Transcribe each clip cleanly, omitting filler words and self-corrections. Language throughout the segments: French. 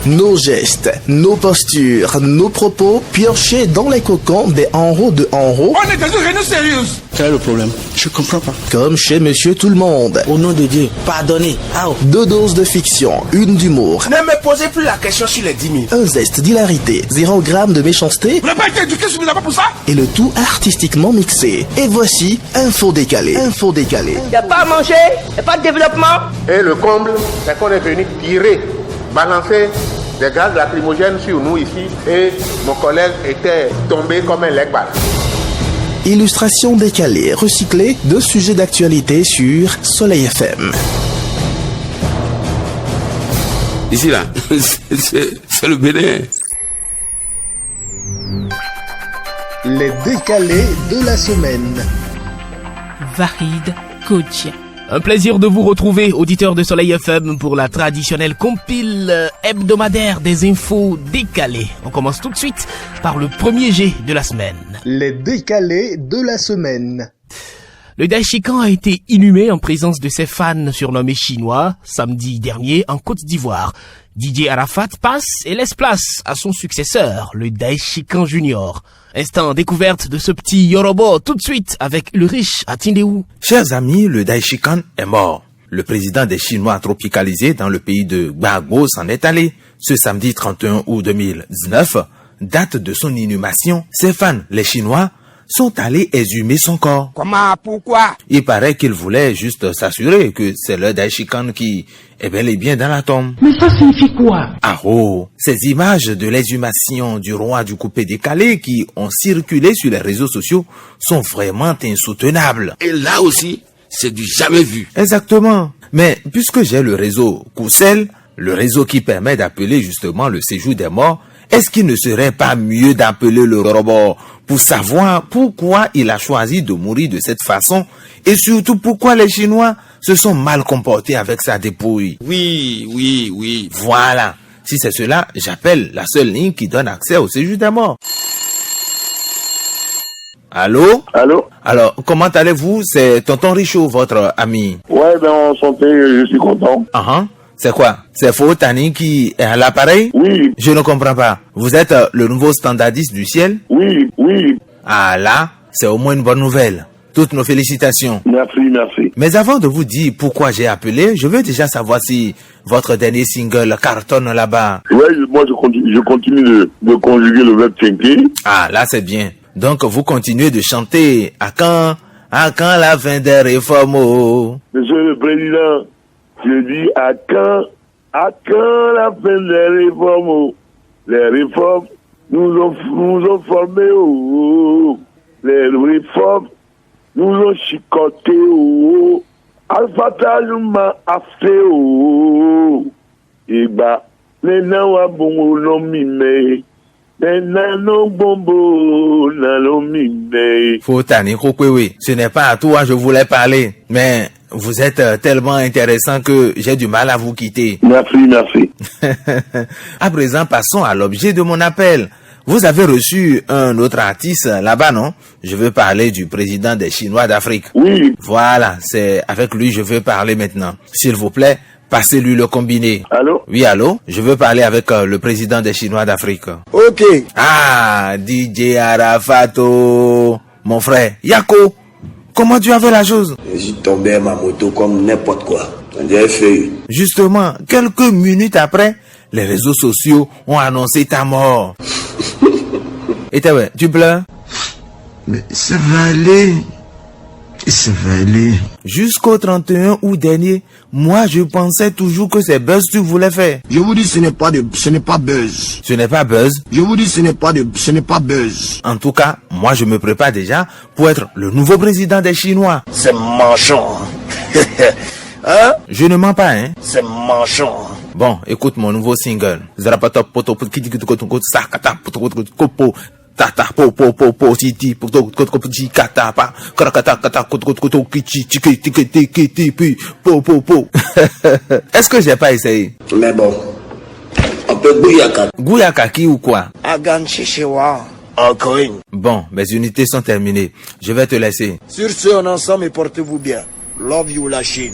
Nos gestes, nos postures, nos propos piochés dans les cocons des enros de enros. On est dans une réunion sérieuse. Quel est le problème? Je comprends pas. Comme chez Monsieur Tout-le-Monde. Au nom de Dieu, pardonnez. Ao. 2 doses de fiction, une d'humour. Ne me posez plus la question sur les 10 000. Un zeste d'hilarité, 0 gramme de méchanceté. Vous n'avez pas été éduqué suffisamment pour ça? Et le tout artistiquement mixé. Et voici Info Décalé. Info Décalé. Il n'y a pas à manger, il n'y a pas de développement. Et le comble, c'est qu'on est venu tirer, balancer des gaz lacrymogènes sur nous ici. Et mon collègue était tombé comme un leg-ball. Illustration décalée, recyclée, 2 sujets d'actualité sur Soleil FM. Ici là, c'est le Bénin. Les décalés de la semaine. Farid Kodji. Un plaisir de vous retrouver, auditeurs de Soleil FM, pour la traditionnelle compile hebdomadaire des infos décalées. On commence tout de suite par le premier jet de la semaine. Les décalés de la semaine. Le Daishikan a été inhumé en présence de ses fans surnommés chinois samedi dernier en Côte d'Ivoire. Didier Arafat passe et laisse place à son successeur, le Daishikan Junior. Instant découverte de ce petit Yorobo tout de suite avec le riche Atindéou. Chers amis, le Daishikan est mort. Le président des Chinois tropicalisés dans le pays de Gbagbo s'en est allé. Ce samedi 31 août 2019, date de son inhumation, ses fans, les Chinois, sont allés exhumer son corps. Comment? Pourquoi? Il paraît qu'ils voulaient juste s'assurer que c'est le Daishikan qui est bel et bien dans la tombe. Mais ça signifie quoi? Ah oh, ces images de l'exhumation du roi du coupé décalé qui ont circulé sur les réseaux sociaux sont vraiment insoutenables. Et là aussi, c'est du jamais vu. Exactement. Mais puisque j'ai le réseau Koussel, le réseau qui permet d'appeler justement le séjour des morts, est-ce qu'il ne serait pas mieux d'appeler le robot pour savoir pourquoi il a choisi de mourir de cette façon et surtout pourquoi les Chinois se sont mal comportés avec sa dépouille? Oui. Voilà. Si c'est cela, j'appelle la seule ligne qui donne accès au séjour des morts. Allô? Allô? Alors, comment allez-vous? C'est Tonton Richaud, votre ami. Ouais, en santé, je suis content. C'est quoi? C'est Faux Tani qui est à l'appareil? Oui. Je ne comprends pas. Vous êtes le nouveau standardiste du ciel? Oui. Ah là, c'est au moins une bonne nouvelle. Toutes nos félicitations. Merci. Mais avant de vous dire pourquoi j'ai appelé, je veux déjà savoir si votre dernier single cartonne là-bas. Ouais, moi je continue de conjuguer le verbe thinking. Ah là, c'est bien. Donc vous continuez de chanter à quand la fin des réformes? Oh. Monsieur le Président, je dis à quand la fin des réformes? Oh. Les réformes nous ont formés. Oh. Les réformes nous ont chicoté. Oh. Alpha m'a fait. Oh. Et bah, les gens ont bon nom mimé. Faut Tani Kokwewe, ce n'est pas à toi je voulais parler, mais vous êtes tellement intéressant que j'ai du mal à vous quitter. Merci. À présent, passons à l'objet de mon appel. Vous avez reçu un autre artiste là-bas, non? Je veux parler du président des Chinois d'Afrique. Oui. Voilà, c'est avec lui je veux parler maintenant. S'il vous plaît, passez-lui le combiné. Allô? Oui, allô? Je veux parler avec le président des Chinois d'Afrique. Ok. Ah, DJ Arafato. Mon frère, Yako, comment tu as fait la chose? Je suis tombé à ma moto comme n'importe quoi. J'ai fait. Justement, quelques minutes après, les réseaux sociaux ont annoncé ta mort. Et ouais, tu pleures? Mais ça va aller. Jusqu'au 31 août dernier, moi je pensais toujours que c'est buzz tu voulais faire. Je vous dis ce n'est pas buzz. Ce n'est pas buzz? Je vous dis ce n'est pas buzz. En tout cas, moi je me prépare déjà pour être le nouveau président des Chinois. C'est manchon. Hein? Je ne mens pas, hein? C'est manchon. Bon, écoute mon nouveau single. Tata po titi kata pa kata po. Est-ce que j'ai pas essayé? Mais bon, on peut Gouyaka qui ou quoi? Agan Chichewa. Encore une. Bon, mes unités sont terminées. Je vais te laisser. Sur ce, on ensemble et portez-vous bien. Love you la Chine.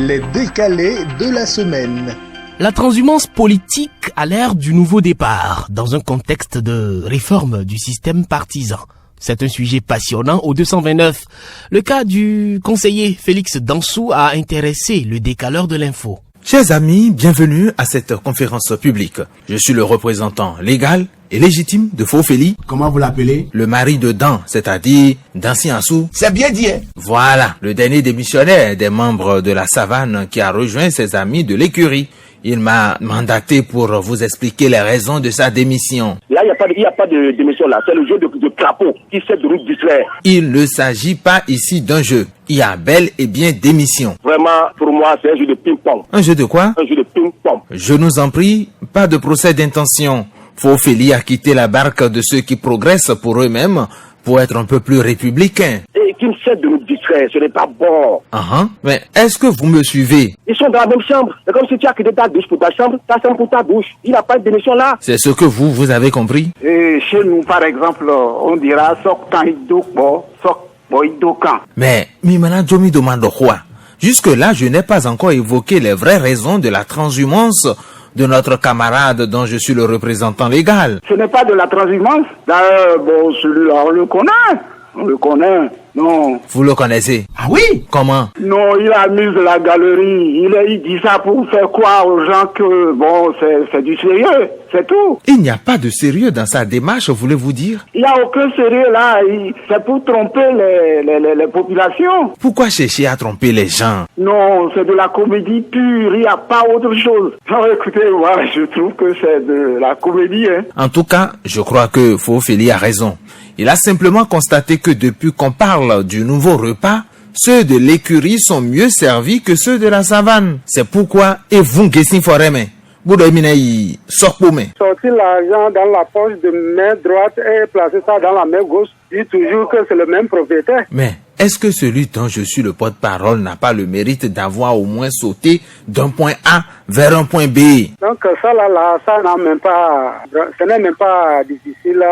Les décalés de la semaine. La transhumance politique à l'ère du nouveau départ, dans un contexte de réforme du système partisan. C'est un sujet passionnant au 229. Le cas du conseiller Félix Dansou a intéressé le décaleur de l'info. Chers amis, bienvenue à cette conférence publique. Je suis le représentant légal et légitime de Fofeli. Comment vous l'appelez? Le mari de Dan, c'est-à-dire Dansi Ansou. C'est bien dit, hein? Voilà, le dernier démissionnaire des membres de la savane qui a rejoint ses amis de l'écurie. Il m'a mandaté pour vous expliquer les raisons de sa démission. Là, il n'y a pas de démission là. C'est le jeu de crapaud qui sert de route distraire. Il ne s'agit pas ici d'un jeu. Il y a bel et bien démission. Vraiment, pour moi, c'est un jeu de ping-pong. Un jeu de quoi? Un jeu de ping-pong. Je nous en prie, pas de procès d'intention. Fofeli a quitté la barque de ceux qui progressent pour eux-mêmes pour être un peu plus républicains. Et qui me sert de nous distraire, ce n'est pas bon. Mais est-ce que vous me suivez? Ils sont dans la même chambre. C'est comme si tu as quitté ta douche pour ta chambre pour ta bouche. Il n'y a pas de démission là. C'est ce que vous avez compris? Et chez nous, par exemple, on dira sok kan idokbo, sok bo idokan. Mais Mimana Jomi demande quoi? Jusque-là, je n'ai pas encore évoqué les vraies raisons de la transhumance de notre camarade dont je suis le représentant légal. Ce n'est pas de la transhumance. D'ailleurs, bon, celui-là, on le connaît. Non. Vous le connaissez? Ah oui? Comment? Non, il amuse la galerie. Il dit ça pour faire croire aux gens que, bon, c'est du sérieux. C'est tout. Il n'y a pas de sérieux dans sa démarche, voulez-vous dire? Il n'y a aucun sérieux là. C'est pour tromper les populations. Pourquoi chercher à tromper les gens? Non, c'est de la comédie pure. Il n'y a pas autre chose. Non, écoutez, moi, je trouve que c'est de la comédie. Hein. En tout cas, je crois que Fofeli a raison. Il a simplement constaté que depuis qu'on parle du nouveau repas, ceux de l'écurie sont mieux servis que ceux de la savane. C'est pourquoi, et vous, Gessin Foreme, sortir l'argent dans la poche de main droite et placer ça dans la main gauche, dit toujours que c'est le même propriétaire. Mais est-ce que celui dont je suis le porte-parole n'a pas le mérite d'avoir au moins sauté d'un point A vers un point B? Donc ça ça ce n'est même pas difficile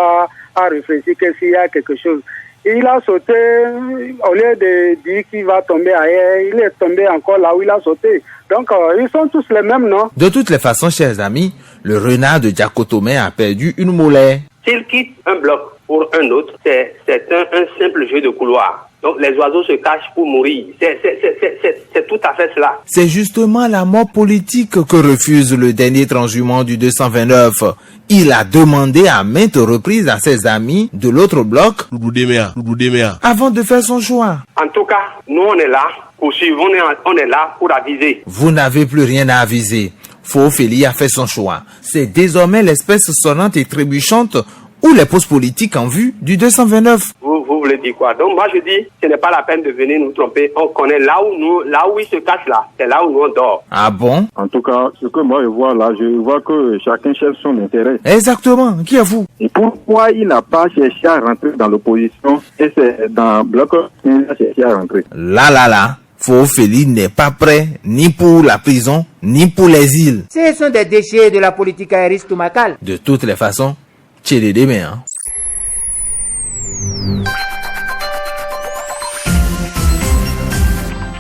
à réfléchir que s'il y a quelque chose. Il a sauté, au lieu de dire qu'il va tomber ailleurs, il est tombé encore là où il a sauté. Donc, ils sont tous les mêmes, non? De toutes les façons, chers amis, le renard de Diakotomé a perdu une molaire. S'il quitte un bloc pour un autre, c'est un simple jeu de couloir. Donc, les oiseaux se cachent pour mourir. C'est tout à fait cela. C'est justement la mort politique que refuse le dernier transhumant du 229. Il a demandé à maintes reprises à ses amis de l'autre bloc avant de faire son choix. En tout cas, nous on est là pour suivre, on est là pour aviser. Vous n'avez plus rien à aviser. Fofeli a fait son choix. C'est désormais l'espèce sonnante et trébuchante ou les postes politiques en vue du 229. Vous voulez dire quoi? Donc moi je dis, ce n'est pas la peine de venir nous tromper. On connaît là où il se cache là. C'est là où nous on dort. Ah bon? En tout cas, ce que moi je vois là, je vois que chacun cherche son intérêt. Exactement. Qui est vous? Et pourquoi il n'a pas cherché à rentrer dans l'opposition et c'est dans le bloc qu'il a cherché à rentrer? Là. Fofeli n'est pas prêt ni pour la prison, ni pour les îles. Ce sont des déchets de la politique aéristomacale. De toutes les façons, tchédédé, mais hein.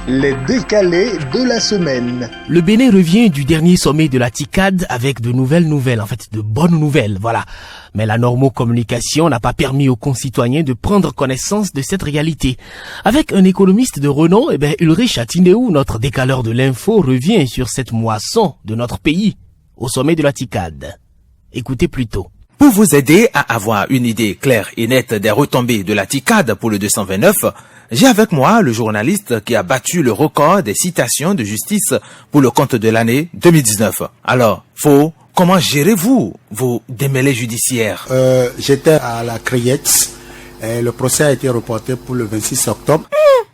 Les décalés de la semaine. Le Bénin revient du dernier sommet de la TICAD avec de nouvelles nouvelles, en fait de bonnes nouvelles, voilà. Mais la normocommunication n'a pas permis aux concitoyens de prendre connaissance de cette réalité. Avec un économiste de renom, Ulrich Atineou, notre décaleur de l'info, revient sur cette moisson de notre pays au sommet de la TICAD. Écoutez plutôt. Pour vous aider à avoir une idée claire et nette des retombées de la TICAD pour le 229, j'ai avec moi le journaliste qui a battu le record des citations de justice pour le compte de l'année 2019. Alors, comment gérez-vous vos démêlés judiciaires? J'étais à la Criette. Le procès a été reporté pour le 26 octobre.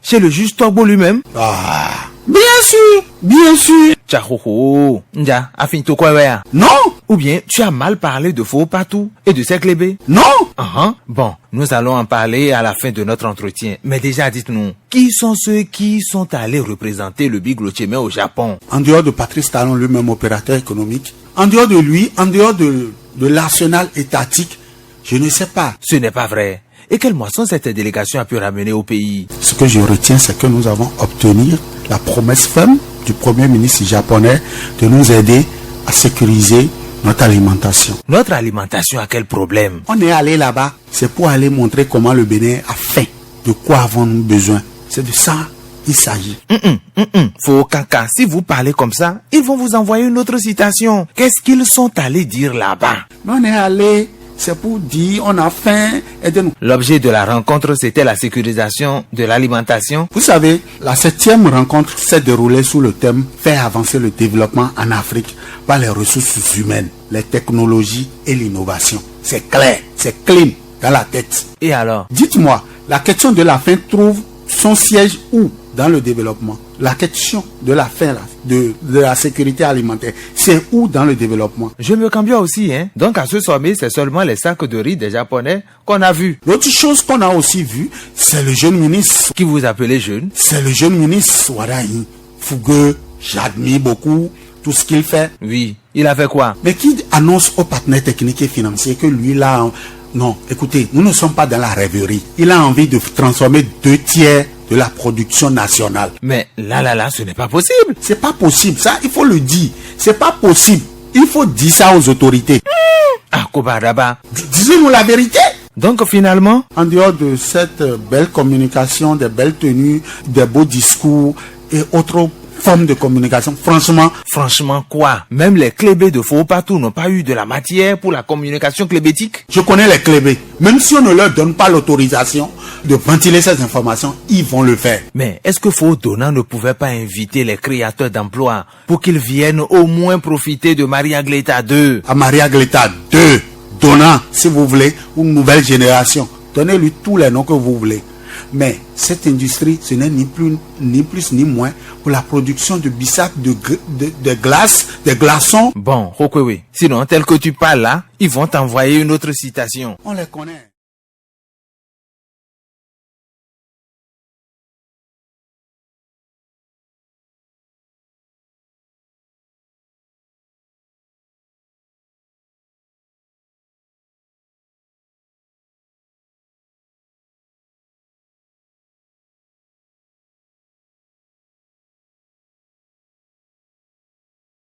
Chez le juge Togbo lui-même? Ah, bien sûr. Tchahoho, Nja, afin-toi quoi, non. Ou bien, tu as mal parlé de Faux Patou et de Seklebe? Non. Bon, nous allons en parler à la fin de notre entretien. Mais déjà, dites-nous, qui sont ceux qui sont allés représenter le Big Locheme au Japon? En dehors de Patrice Talon, lui-même opérateur économique, en dehors de lui, en dehors de l'arsenal étatique, je ne sais pas. Ce n'est pas vrai. Et quelle moisson cette délégation a pu ramener au pays? Ce que je retiens, c'est que nous avons obtenu la promesse ferme du Premier ministre japonais de nous aider à sécuriser notre alimentation. Notre alimentation a quel problème? On est allé là-bas, c'est pour aller montrer comment le Bénin a faim. De quoi avons-nous besoin? C'est de ça il s'agit. Faux caca, si vous parlez comme ça, ils vont vous envoyer une autre citation. Qu'est-ce qu'ils sont allés dire là-bas? On est allé, c'est pour dire on a faim, aidez-nous. L'objet de la rencontre, c'était la sécurisation de l'alimentation. Vous savez, la 7e rencontre s'est déroulée sous le thème « Faire avancer le développement en Afrique par les ressources humaines, les technologies et l'innovation ». C'est clair, c'est clean dans la tête. Et alors? Dites-moi, la question de la faim trouve son siège où dans le développement? La question de la faim, de la sécurité alimentaire, c'est où dans le développement? Je me cambie aussi, hein. Donc à ce sommet, c'est seulement les sacs de riz des Japonais qu'on a vus. L'autre chose qu'on a aussi vu, c'est le jeune ministre. Qui vous appelez jeune? C'est le jeune ministre Wadahi. Fougueux, j'admire beaucoup tout ce qu'il fait. Oui, il a fait quoi? Mais qui annonce aux partenaires techniques et financiers que lui là... Non, écoutez, nous ne sommes pas dans la rêverie. Il a envie de transformer 2/3 de la production nationale. Mais là, ce n'est pas possible. C'est pas possible, ça, il faut le dire. C'est pas possible. Il faut dire ça aux autorités. Ah, Kobaraba. Disons-nous la vérité. Donc finalement, en dehors de cette belle communication, des belles tenues, des beaux discours et autres formes de communication, franchement quoi? Même les clébés de Faux-Patou n'ont pas eu de la matière pour la communication clébétique? Je connais les clébés. Même si on ne leur donne pas l'autorisation de ventiler ces informations, ils vont le faire. Mais est-ce que Faux-Donnant ne pouvait pas inviter les créateurs d'emplois pour qu'ils viennent au moins profiter de Maria Gleta 2? À Maria Gleta 2, Donnant, si vous voulez, une nouvelle génération. Donnez-lui tous les noms que vous voulez. Mais cette industrie, ce n'est ni plus ni moins pour la production de bissap, de glace, de glaçons. Bon, Rokwewe, sinon tel que tu parles là, ils vont t'envoyer une autre citation. On les connaît.